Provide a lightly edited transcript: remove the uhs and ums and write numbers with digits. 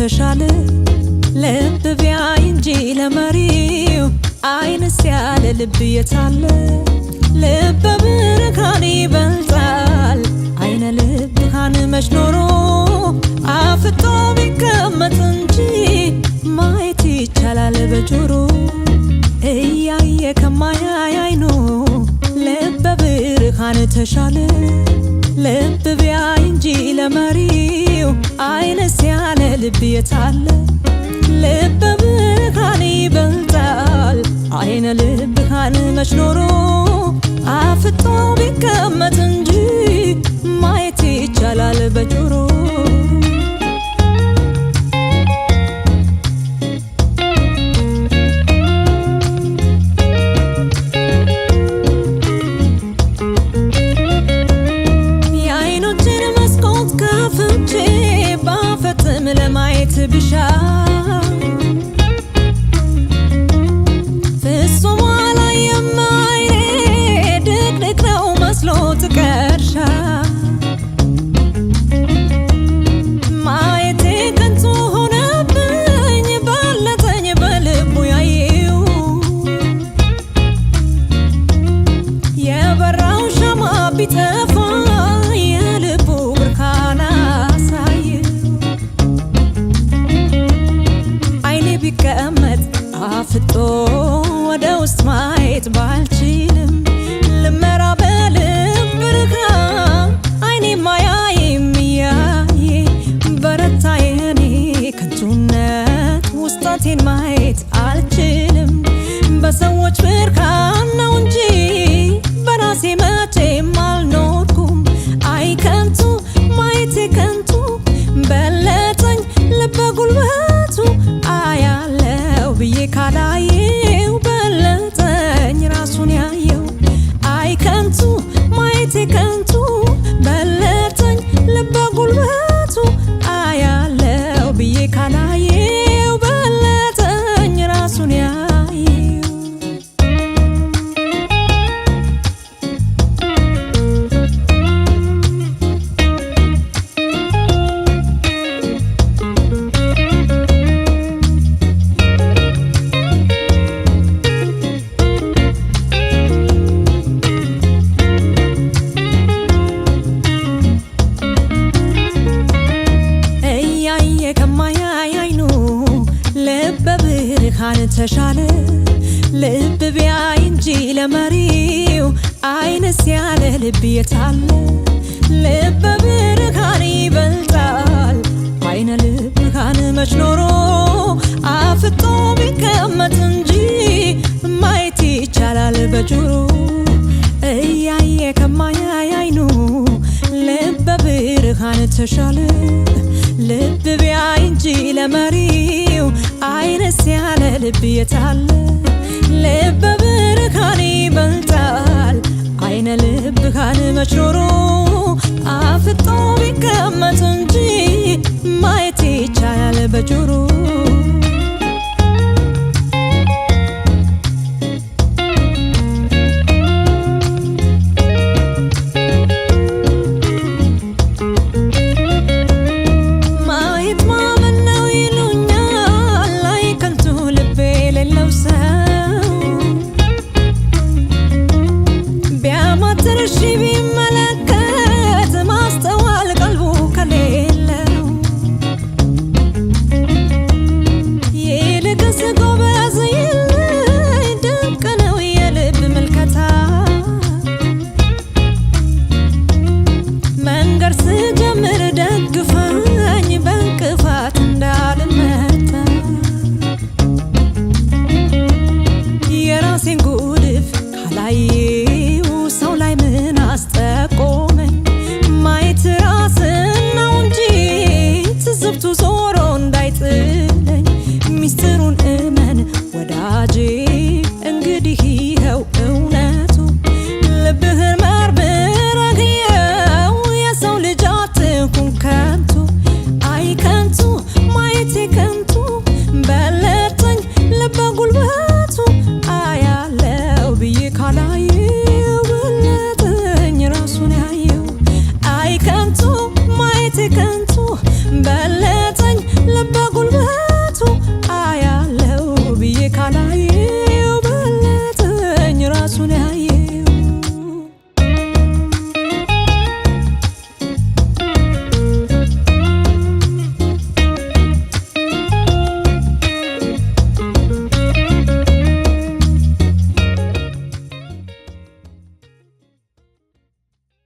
ተሻለ ልብ ቢያይ እንጂ ለመሪው አይንስ ያለ ልብ የታለ ልበ ብርሃን ይበልጣል አይነ ልብሃን መች ኖሮ አፍጦ ቢቀመጥ እንጂ ማየት ይቻላል በጆሮ እያየ ከማያይ አይኑ ልበ ብርሃን ተሻለ ልብ ቢያይ እንጂ ለመሪው አይንስ ያለ ልብ የታለ ልበ ብርሃን ይበልጣል አይነ ልብሃን መች ኖሮ አፍጦ ቢቀመጥ እንጂ ማየት ይቻላል በጆሮ የአይኖችን መስኮት ከፍቼ ባፈጥም ለማየት ብሻ ትቀርሻ ማየቴ ከንቱ ሆነብኝ ባለተኝ በልቡ ያየው የበራው ሻማ ቢጠፋ የልቡ ብርሃን አሳየው አይኔ ቢቀመጥ አፍጦ ወደ ውስጥ ማየት ባልችልም ልመራ አይኔ ማያይም ያየ በረታ የኔ ከንቱነት ውስጣቴን ማየት አልችልም በሰዎች ብርሃን ነው እንጂ በራሴ መቼም አልኖርኩም አይ ከንቱ ማየቴ ከንቱ በለጠኝ ልበ ጉልበቱ አያለው ብዬ ካላየው በለጠኝ ራሱን ያየው አይ ከንቱ ማየቴ ከንቱ በለጠኝ ልበ ጉልበቱ አያለው ብዬ ካላየው በለጠኝ ራሱን ያየው ተሻለ ልብ ቢያይ እንጂ ለመሪው አይንስ ያለ ልብ የታለ ልበ ብርሃን ይበልጣል አይነ ልብሃን መች ኖሮ አፍጦ ቢቀመጥ እንጂ ማየት ይቻላል በጆሮ እያየ ከማያይ አይኑ ልበ ብርሃን ተሻለ ልብ ቢያይ እንጂ ለመሪው አይንስ ያለ ልብ የታለ ልበ ብርሃን ይበልጣል አይነ ልብሃን መች ኖሮ አፍጦ ቢቀመጥ እንጂ ማየት ይቻላል በጆሮ ከንቱ